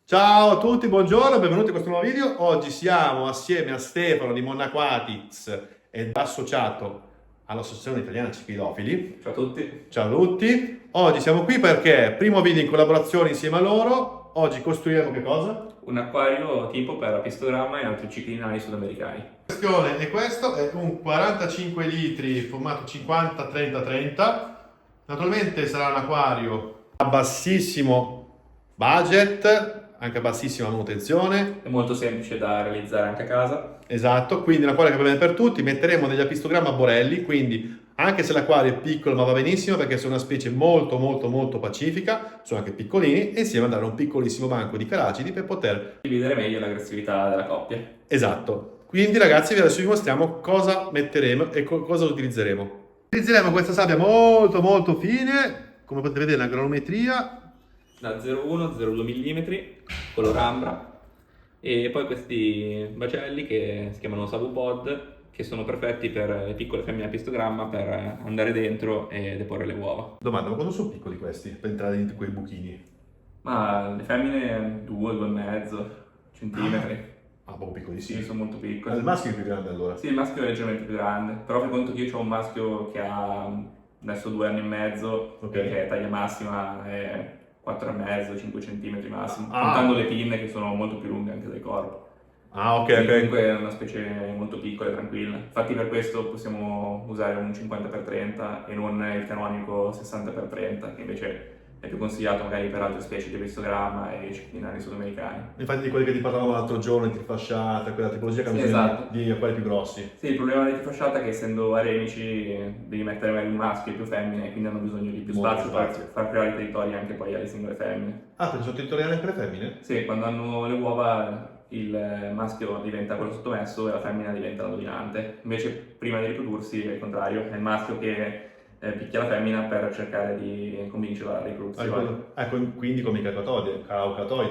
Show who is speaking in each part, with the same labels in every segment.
Speaker 1: Ciao a tutti, buongiorno, benvenuti in questo nuovo video. Oggi siamo assieme a Stefano di Monaco-Aquatics ed associato all'Associazione Italiana Cipidofili.
Speaker 2: Ciao a tutti.
Speaker 1: Ciao a tutti. Oggi siamo qui perché primo video in collaborazione insieme a loro. Oggi costruiremo che cosa?
Speaker 2: Un acquario tipo per apistogramma e altri ciclinali sudamericani.
Speaker 1: La questione è questo, è un 45 litri formato 50-30-30. Naturalmente sarà un acquario a bassissimo budget, anche a bassissima manutenzione.
Speaker 2: È molto semplice da realizzare anche a casa.
Speaker 1: Esatto, quindi un acquario che va bene per tutti. Metteremo degli apistogrammi a Borelli, quindi anche se l'acquario è piccolo ma va benissimo perché sono una specie molto pacifica, sono anche piccolini, e insieme andare a un piccolissimo banco di caracidi per poter...
Speaker 2: Dividere meglio l'aggressività della coppia.
Speaker 1: Esatto, quindi ragazzi adesso vi mostriamo cosa metteremo e cosa utilizzeremo. Utilizzeremo questa sabbia molto fine, come potete vedere la granulometria.
Speaker 2: Da 0,1-0,2 mm, color ambra. E poi questi bacelli che si chiamano Savupod, che sono perfetti per le piccole femmine a pistogramma per andare dentro e deporre le uova.
Speaker 1: Domanda, ma quando sono piccoli questi per entrare dentro quei buchini?
Speaker 2: Ma le femmine 2-2,5 centimetri.
Speaker 1: Ah, proprio piccolissimi.
Speaker 2: Sì, sono molto piccoli.
Speaker 1: Il maschio è più grande allora.
Speaker 2: Sì, il maschio è leggermente più grande, però fai conto che io ho un maschio che ha adesso 2 anni e mezzo,
Speaker 1: Ok.
Speaker 2: che è taglia massima, è 4,5, 5 centimetri massimo,
Speaker 1: Ah.
Speaker 2: contando le pinne che sono molto più lunghe anche del corpo.
Speaker 1: Ah, ok,
Speaker 2: Quindi
Speaker 1: ok.
Speaker 2: comunque è una specie molto piccola e tranquilla. Infatti per questo possiamo usare un 50x30 e non il canonico 60x30, che invece è più consigliato magari per altre specie di pistogramma e ciclinali sudamericani.
Speaker 1: Infatti di quelli che ti parlavamo l'altro giorno, di fasciata, quella tipologia che hanno
Speaker 2: Sì,
Speaker 1: bisogno
Speaker 2: esatto.
Speaker 1: di acquari più grossi.
Speaker 2: Sì, il problema delle fasciata è che essendo arenici devi mettere magari un maschio e più femmine, quindi hanno bisogno di più
Speaker 1: Molto
Speaker 2: spazio per
Speaker 1: spazio.
Speaker 2: far creare i territori anche poi alle singole femmine.
Speaker 1: Ah, perché sono territoriali anche le femmine?
Speaker 2: Sì, quando hanno le uova il maschio diventa quello sottomesso e la femmina diventa la dominante. Invece prima di riprodursi è il contrario, è il maschio che picchia la femmina per cercare di convincerla alla riproduzione.
Speaker 1: Quindi come i caucatoide.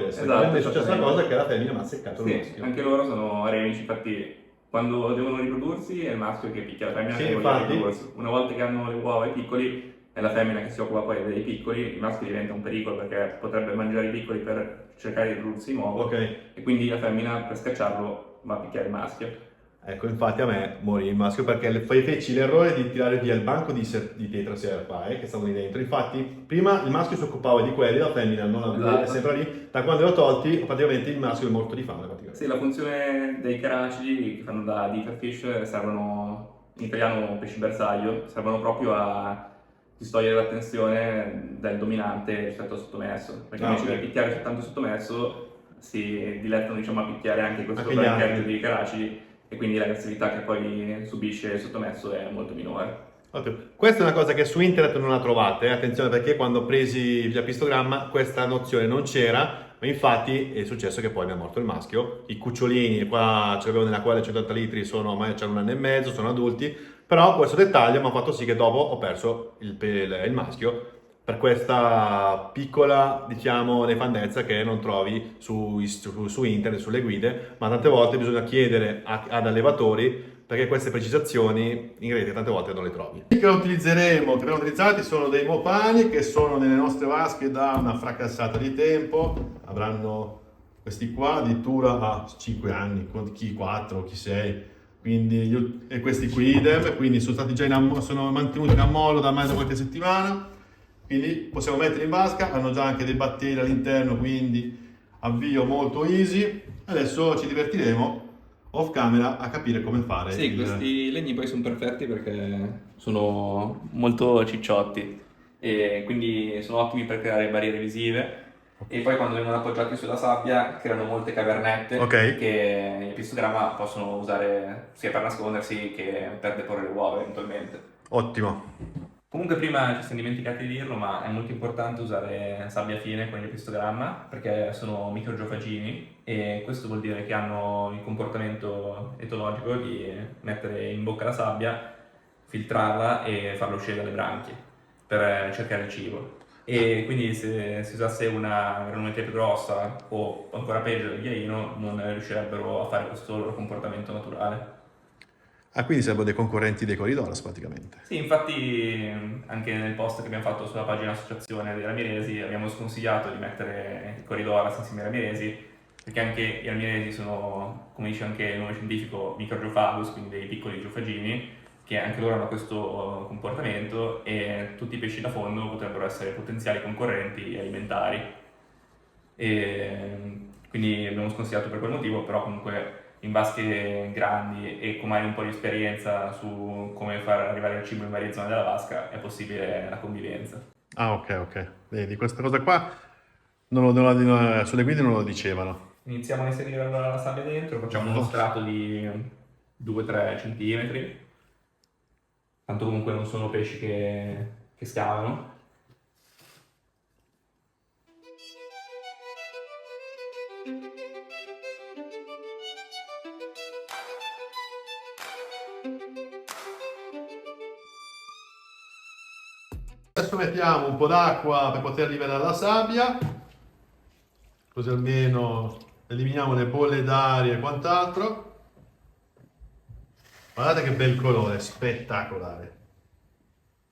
Speaker 2: Esatto,
Speaker 1: È successa la
Speaker 2: esattamente.
Speaker 1: cosa che la femmina mi ha seccato il
Speaker 2: Sì,
Speaker 1: maschio.
Speaker 2: anche loro sono arenici, infatti quando devono riprodursi è il maschio che picchia la femmina
Speaker 1: Sì,
Speaker 2: che voglia
Speaker 1: infatti.
Speaker 2: riprodursi. Una volta che hanno le uova e i piccoli, è la femmina che si occupa poi dei piccoli, il maschio diventa un pericolo perché potrebbe mangiare i piccoli per cercare di riprodursi di nuovo,
Speaker 1: Ok.
Speaker 2: e quindi la femmina per scacciarlo va a picchiare il maschio.
Speaker 1: Ecco, infatti a me morì il maschio perché feci l'errore di tirare via il banco di Tetra Serpae che stavano lì dentro. Infatti, prima il maschio si occupava di quelli, la femmina non la
Speaker 2: Esatto.
Speaker 1: è sempre lì. Da quando li ho tolti, praticamente il maschio è morto di fame. Praticamente.
Speaker 2: Sì, la funzione dei caracidi che fanno da deeperfish servono, in italiano pesci bersaglio, servono proprio a distogliere l'attenzione del dominante rispetto al sottomesso, perché invece
Speaker 1: ok.
Speaker 2: di picchiare soltanto il sottomesso si dilettano, diciamo, a picchiare anche questo
Speaker 1: Anche gli
Speaker 2: branchetto
Speaker 1: altri.
Speaker 2: di caracidi, e quindi l'aggressività che poi subisce il sottomesso è molto minore.
Speaker 1: Ottimo. Questa è una cosa che su internet non la trovate, attenzione, perché quando ho presi l'apistogramma questa nozione non c'era, ma infatti è successo che poi mi è morto il maschio. I cucciolini, qua ce l'avevo nell'acquario 180 litri, sono ormai c'hanno 1 anno e mezzo, sono adulti, però questo dettaglio mi ha fatto sì che dopo ho perso il maschio per questa piccola, diciamo, nefandezza che non trovi su internet, sulle guide, ma tante volte bisogna chiedere ad allevatori perché queste precisazioni in rete tante volte non le trovi. I che utilizzeremo, che abbiamo utilizzato, sono dei mopani che sono nelle nostre vasche da una fracassata di tempo, avranno questi qua addirittura a 5 anni, chi 4, chi 6, quindi e questi qui idem, quindi sono stati già sono mantenuti in ammollo da mai da qualche settimana, quindi possiamo mettere in vasca, hanno già anche dei batteri all'interno, quindi avvio molto easy. Adesso ci divertiremo off camera a capire come fare.
Speaker 2: Sì, questi legni poi sono perfetti perché sono molto cicciotti e quindi sono ottimi per creare barriere visive, e poi quando vengono appoggiati sulla sabbia creano molte cavernette che il pistogramma possono usare sia per nascondersi che per deporre le uova eventualmente.
Speaker 1: Ottimo.
Speaker 2: Comunque prima ci siamo dimenticati di dirlo, ma è molto importante usare sabbia fine con il pistogramma perché sono microgeofagini, e questo vuol dire che hanno il comportamento etologico di mettere in bocca la sabbia, filtrarla e farla uscire dalle branchie per cercare il cibo. E quindi se si usasse una granulometria più grossa o ancora peggio del ghiaino non riuscirebbero a fare questo loro comportamento naturale.
Speaker 1: Ah, quindi sarebbero dei concorrenti dei Corridors praticamente.
Speaker 2: Sì, infatti anche nel post che abbiamo fatto sulla pagina associazione dei Ramiresi abbiamo sconsigliato di mettere i Corridors insieme ai Ramiresi, perché anche i Ramiresi sono, come dice anche il nome scientifico, microgiofagus, quindi dei piccoli geofagini, che anche loro hanno questo comportamento e tutti i pesci da fondo potrebbero essere potenziali concorrenti alimentari. Quindi abbiamo sconsigliato per quel motivo, però comunque in vasche grandi e con magari un po' di esperienza su come far arrivare il cibo in varie zone della vasca è possibile la convivenza.
Speaker 1: Ah, ok, ok. Vedi, questa cosa qua sulle guide non lo dicevano.
Speaker 2: Iniziamo a inserire allora la sabbia dentro, facciamo uno strato di 2-3 centimetri, tanto comunque non sono pesci che scavano.
Speaker 1: Adesso mettiamo un po' d'acqua per poter liberare la sabbia, così almeno eliminiamo le bolle d'aria e quant'altro. Guardate che bel colore, spettacolare.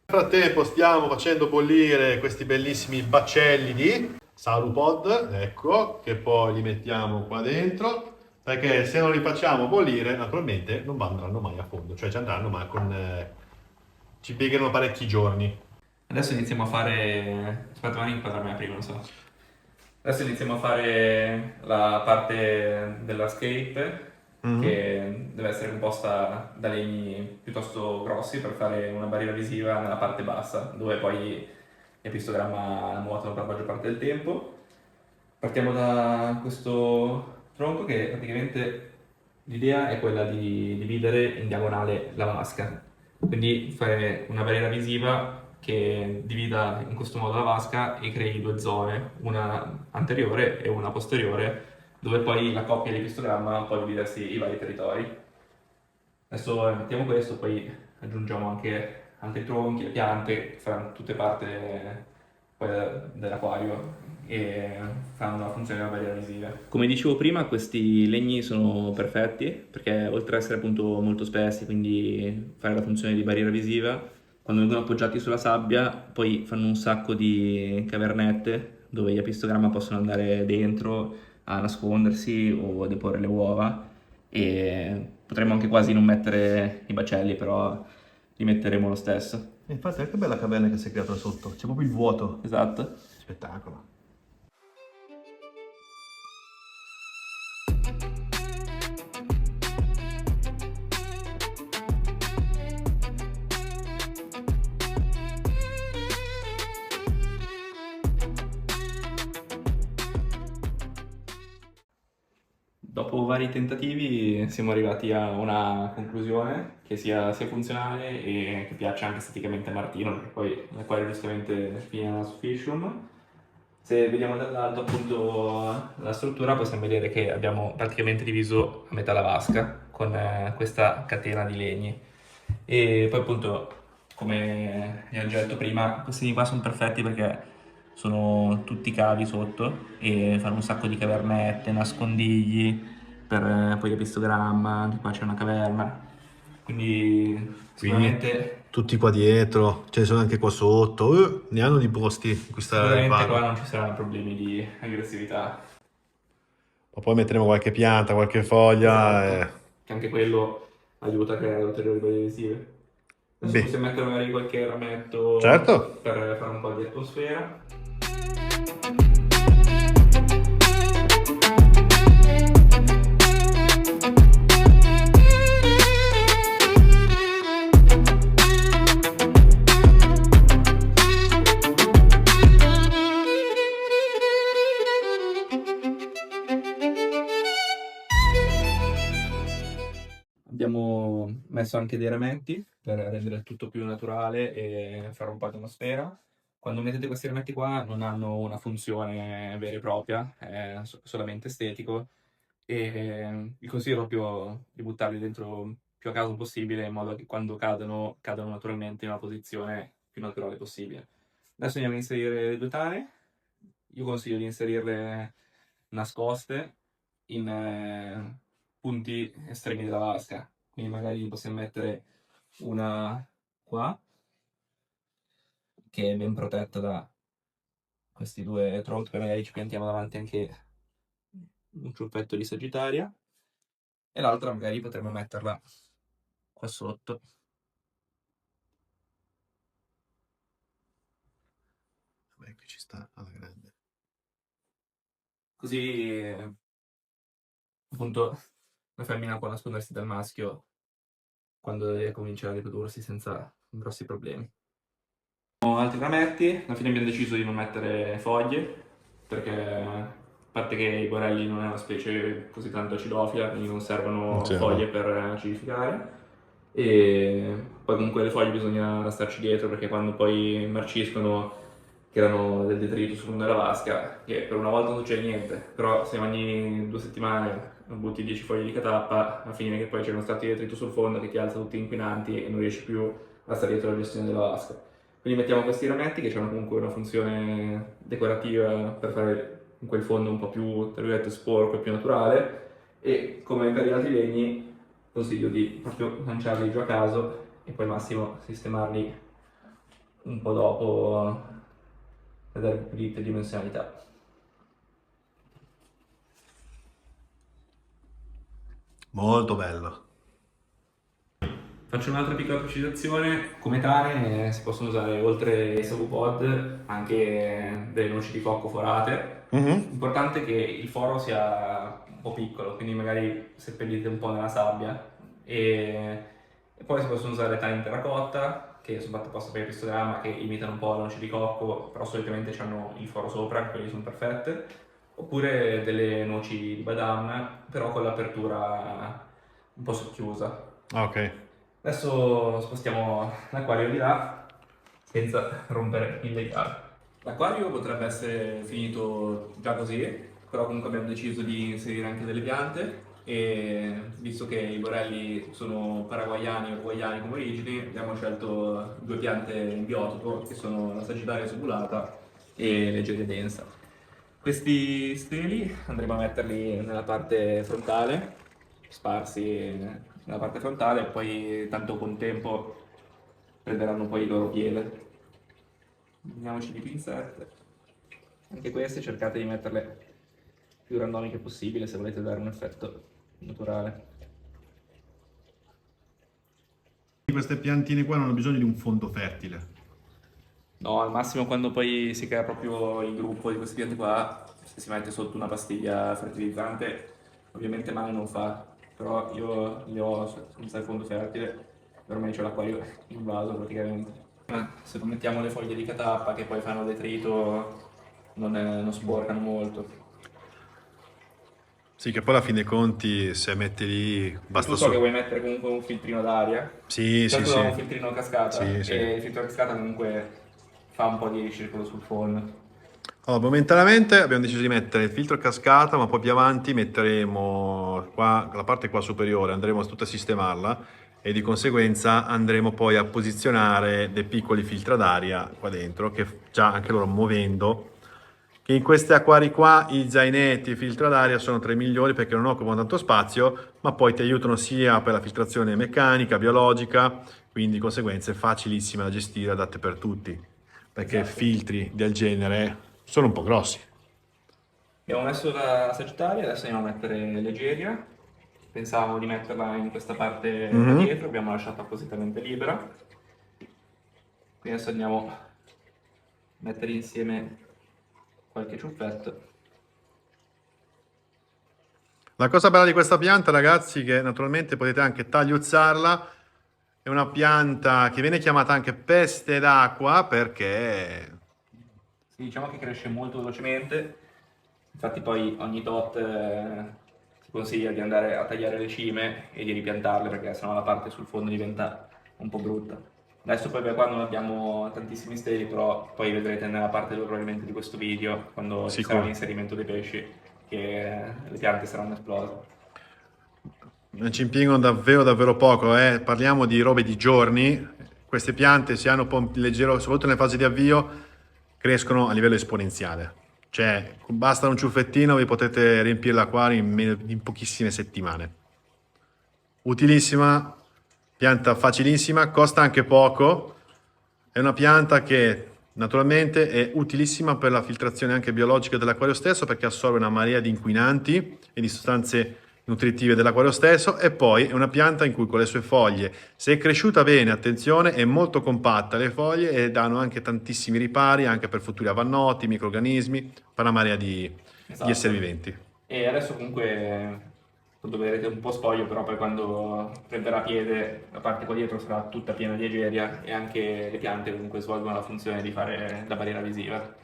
Speaker 1: Nel frattempo stiamo facendo bollire questi bellissimi baccelli di Salupod, ecco, che poi li mettiamo qua dentro, perché se non li facciamo bollire, naturalmente non andranno mai a fondo, cioè ci andranno ma ci piegheranno parecchi giorni.
Speaker 2: Adesso iniziamo a fare... Aspetta, vai a inquadrarmi la prima, non so. Adesso iniziamo a fare la parte della scape, che deve essere composta da legni piuttosto grossi per fare una barriera visiva nella parte bassa, dove poi il pistogramma nuotano per la maggior parte del tempo. Partiamo da questo tronco che praticamente l'idea è quella di dividere in diagonale la vasca, quindi fare una barriera visiva che divida in questo modo la vasca e crei due zone, una anteriore e una posteriore, dove poi la coppia di pistogramma può dividersi i vari territori. Adesso mettiamo questo, poi aggiungiamo anche altri tronchi, le piante, che faranno tutte parte poi dell'acquario e fanno la funzione della barriera visiva. Come dicevo prima, questi legni sono perfetti perché oltre ad essere appunto molto spessi, quindi fare la funzione di barriera visiva, quando vengono appoggiati sulla sabbia, poi fanno un sacco di cavernette dove gli apistogramma possono andare dentro a nascondersi o a deporre le uova e potremmo anche quasi non mettere i bacelli, però li metteremo lo stesso.
Speaker 1: Infatti, che bella caverna che si è creata sotto, c'è proprio il vuoto.
Speaker 2: Esatto.
Speaker 1: Spettacolo.
Speaker 2: Dopo vari tentativi siamo arrivati a una conclusione che sia funzionale e che piaccia anche esteticamente a Martino, perché poi l'acquario giustamente finiva su Fishroom. Se vediamo dall'alto appunto la struttura possiamo vedere che abbiamo praticamente diviso a metà la vasca con questa catena di legni e poi appunto come vi ho già detto prima questi di qua sono perfetti perché sono tutti cavi sotto e fanno un sacco di cavernette, nascondigli per poi l'epistogramma, anche qua c'è una caverna, quindi sicuramente
Speaker 1: Tutti qua dietro, ce ne sono anche qua sotto, ne hanno di posti in cui stare al
Speaker 2: sicuramente qua
Speaker 1: riparo.
Speaker 2: non ci saranno problemi di aggressività.
Speaker 1: Ma poi metteremo qualche pianta, qualche foglia.
Speaker 2: Esatto, che anche quello aiuta a creare ulteriori barriere visive. Adesso
Speaker 1: Beh,
Speaker 2: possiamo mettere magari qualche rametto
Speaker 1: certo.
Speaker 2: per fare un po' di atmosfera. Abbiamo messo anche dei rametti per rendere il tutto più naturale e fare un po' di atmosfera. Quando mettete questi rametti qua non hanno una funzione vera e propria, è solamente estetico e vi consiglio proprio di buttarli dentro più a caso possibile in modo che quando cadano naturalmente in una posizione più naturale possibile. Adesso andiamo a inserire le due tane. Io consiglio di inserirle nascoste in punti estremi della vasca, quindi magari possiamo mettere una qua, che è ben protetta da questi due tronchi, poi magari ci piantiamo davanti anche un ciuffetto di Sagittaria, e l'altra magari potremmo metterla qua sotto.
Speaker 1: Vabbè, qui ci sta alla grande.
Speaker 2: Così appunto la femmina può nascondersi dal maschio quando deve cominciare a riprodursi senza grossi problemi. Altri rametti, alla fine abbiamo deciso di non mettere foglie, perché a parte che i borelli non è una specie così tanto acidofila, quindi non servono
Speaker 1: Certo.
Speaker 2: foglie per acidificare, e poi comunque le foglie bisogna starci dietro, perché quando poi marciscono creano del detrito sul fondo della vasca, che per una volta non succede niente, però se ogni 2 settimane butti 10 foglie di catappa, a finire che poi c'è uno strato di detrito sul fondo che ti alza tutti inquinanti e non riesci più a stare dietro la gestione della vasca. Quindi mettiamo questi rametti che hanno comunque una funzione decorativa per fare in quel fondo un po' più, tra virgolette, sporco e più naturale, e come per gli altri legni consiglio di proprio lanciarli giù a caso e poi al massimo sistemarli un po' dopo per dare più di tridimensionalità.
Speaker 1: Molto bello.
Speaker 2: Faccio un'altra piccola precisazione, come tale si possono usare oltre ai savupod anche delle noci di cocco forate. L'importante è che il foro sia un po' piccolo, quindi magari seppellite un po' nella sabbia, e poi si possono usare tagli in terracotta che sono fatte apposta per il pistogramma, che imitano un po' la noce di cocco, però solitamente hanno il foro sopra, quelle sono perfette, oppure delle noci di badam, però con l'apertura un po' socchiusa.
Speaker 1: Ok.
Speaker 2: Adesso spostiamo l'acquario di là senza rompere il legame. L'acquario potrebbe essere finito già così, però comunque abbiamo deciso di inserire anche delle piante, e visto che i borelli sono paraguayani o uruguayani come origini, abbiamo scelto 2 piante in biotopo che sono la Sagittaria subulata e l'Egeria densa. Questi steli andremo a metterli nella parte frontale, sparsi nella parte frontale, e poi tanto con tempo prenderanno poi il loro piede. Andiamoci di pinzette. Anche queste cercate di metterle più randomiche possibile se volete dare un effetto naturale.
Speaker 1: Queste piantine qua non hanno bisogno di un fondo fertile.
Speaker 2: No, al massimo quando poi si crea proprio il gruppo di queste piante qua, se si mette sotto una pastiglia fertilizzante, ovviamente male non fa, però io li ho senza il fondo fertile, ormai c'ho l'acquario invaso praticamente. Se non mettiamo le foglie di catappa che poi fanno detrito, non sporcano molto.
Speaker 1: Sì, che poi alla fine dei conti, se metti lì, basta
Speaker 2: Tu so che
Speaker 1: solo.
Speaker 2: vuoi mettere comunque un filtrino d'aria.
Speaker 1: Sì, sì,
Speaker 2: Certo,
Speaker 1: sì.
Speaker 2: un filtrino a cascata,
Speaker 1: Sì, sì.
Speaker 2: e il filtro a cascata comunque fa un po' di circolo sul phon.
Speaker 1: Allora, momentaneamente abbiamo deciso di mettere il filtro a cascata, ma poi più avanti metteremo qua, la parte qua superiore, andremo tutta a sistemarla e di conseguenza andremo poi a posizionare dei piccoli filtri d'aria qua dentro, che già anche loro muovendo, che in questi acquari qua i zainetti e i filtri d'aria sono tra i migliori perché non occupano tanto spazio, ma poi ti aiutano sia per la filtrazione meccanica, biologica, quindi di conseguenza è facilissima da gestire, adatte per tutti, perché
Speaker 2: Esatto.
Speaker 1: filtri del genere sono un po' grossi.
Speaker 2: Abbiamo messo la Sagittaria, adesso andiamo a mettere l'Egeria. Pensavamo di metterla in questa parte da dietro, abbiamo lasciato appositamente libera. Quindi adesso andiamo a mettere insieme qualche ciuffetto.
Speaker 1: La cosa bella di questa pianta, ragazzi, che naturalmente potete anche tagliuzzarla, è una pianta che viene chiamata anche peste d'acqua perché
Speaker 2: Sì, diciamo che cresce molto velocemente, infatti poi ogni tot si consiglia di andare a tagliare le cime e di ripiantarle, perché sennò la parte sul fondo diventa un po' brutta. Adesso poi qua non abbiamo tantissimi steli, però poi vedrete nella parte 2 probabilmente di questo video, quando ci sarà
Speaker 1: sicuro.
Speaker 2: l'inserimento dei pesci, che le piante saranno esplose.
Speaker 1: Ci impiegano davvero davvero poco, eh. Parliamo di robe di giorni. Queste piante, se hanno un po' leggero, soprattutto nelle fasi di avvio, crescono a livello esponenziale. Cioè, basta un ciuffettino, vi potete riempire l'acquario in pochissime settimane. utilissima, pianta facilissima, costa anche poco, è una pianta che naturalmente è utilissima per la filtrazione anche biologica dell'acquario stesso perché assorbe una marea di inquinanti e di sostanze nutritive dell'acquario stesso e poi è una pianta in cui con le sue foglie, se è cresciuta bene, attenzione, è molto compatta le foglie e danno anche tantissimi ripari anche per futuri avannoti, microrganismi, per una marea di
Speaker 2: Esatto.
Speaker 1: esseri viventi.
Speaker 2: E adesso comunque lo vedrete un po' spoglio, però poi quando prenderà piede la parte qua dietro sarà tutta piena di ageria e anche le piante comunque svolgono la funzione di fare da barriera visiva.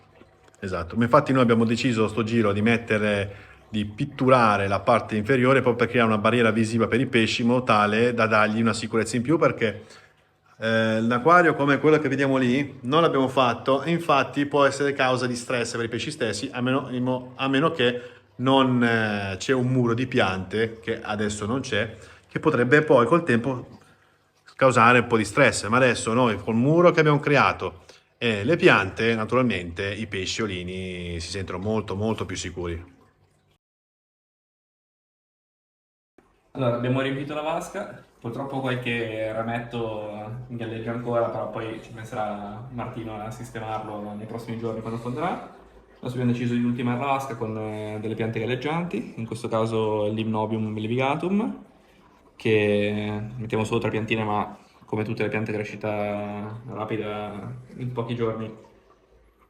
Speaker 1: Esatto, ma infatti noi abbiamo deciso sto giro di pitturare la parte inferiore proprio per creare una barriera visiva per i pesci in modo tale da dargli una sicurezza in più perché l'acquario come quello che vediamo lì non l'abbiamo fatto e infatti può essere causa di stress per i pesci stessi a meno che non c'è un muro di piante che adesso non c'è che potrebbe poi col tempo causare un po' di stress, ma adesso noi col muro che abbiamo creato e le piante, naturalmente i pesciolini si sentono molto molto più sicuri.
Speaker 2: Allora, abbiamo riempito la vasca, purtroppo qualche rametto galleggia ancora, però poi ci penserà Martino a sistemarlo nei prossimi giorni quando fonderà. Adesso abbiamo deciso di ultimare la vasca con delle piante galleggianti, in questo caso il Limnobium melivigatum, che mettiamo solo 3 piantine, ma come tutte le piante a crescita rapida, in pochi giorni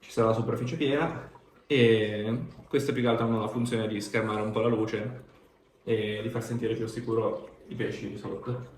Speaker 2: ci sarà la superficie piena. E queste più che altro hanno la funzione di schermare un po' la luce e di far sentire più sicuro i pesci sotto.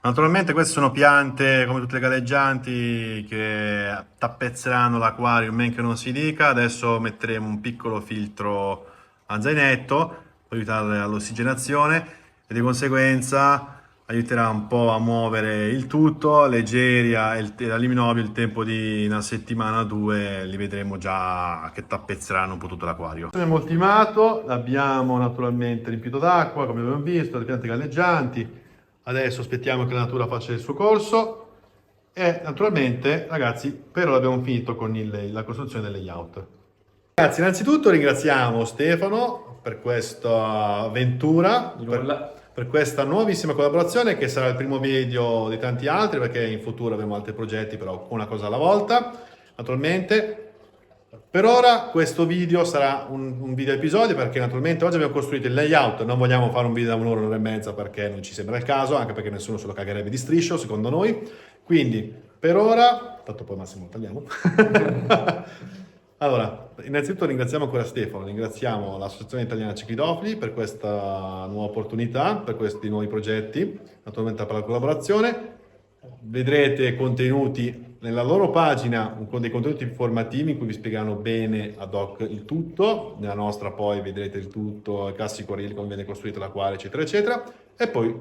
Speaker 1: Naturalmente queste sono piante come tutte le galleggianti che tappezzeranno l'acquario, men che non si dica. Adesso metteremo un piccolo filtro a zainetto per aiutare all'ossigenazione e di conseguenza aiuterà un po' a muovere il tutto. L'Egeria e l'Aluminobio il tempo di una settimana o due li vedremo già che tappezzeranno un po' tutto l'acquario. Abbiamo ultimato, l'abbiamo naturalmente riempito d'acqua come abbiamo visto, le piante galleggianti. Adesso aspettiamo che la natura faccia il suo corso e naturalmente ragazzi per ora abbiamo finito con la costruzione del layout. Ragazzi, innanzitutto ringraziamo Stefano per questa avventura, per questa nuovissima collaborazione che sarà il primo video di tanti altri perché in futuro avremo altri progetti però una cosa alla volta naturalmente. Per ora questo video sarà un video episodio perché naturalmente oggi abbiamo costruito il layout, non vogliamo fare un video da un'ora, un'ora e mezza perché non ci sembra il caso, anche perché nessuno se lo cagherebbe di striscio secondo noi, quindi per ora, tanto poi Massimo lo tagliamo. Allora, innanzitutto ringraziamo ancora Stefano, ringraziamo l'Associazione Italiana Ciclidofili per questa nuova opportunità, per questi nuovi progetti, naturalmente per la collaborazione. Vedrete contenuti nella loro pagina, con dei contenuti informativi in cui vi spiegano bene ad hoc il tutto, nella nostra poi vedrete il tutto, il classico reel, come viene costruito l'acquario, eccetera, eccetera, e poi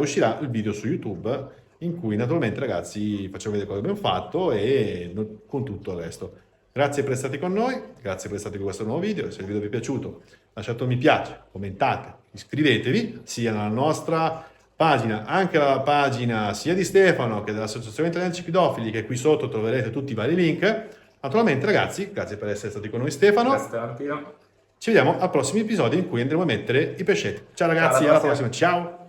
Speaker 1: uscirà il video su YouTube in cui naturalmente ragazzi facciamo vedere cosa abbiamo fatto e con tutto il resto. Grazie per essere stati con noi, grazie per essere stati con questo nuovo video, se il video vi è piaciuto lasciate un mi piace, commentate, iscrivetevi sia nella nostra pagina, anche la pagina sia di Stefano che dell'Associazione Italiana Ciclidofili, che qui sotto troverete tutti i vari link. Naturalmente ragazzi, grazie per essere stati con noi Stefano.
Speaker 2: Grazie Martino.
Speaker 1: Ci vediamo al prossimo episodio in cui andremo a mettere i pescetti. Ciao ragazzi, alla prossima. Ciao!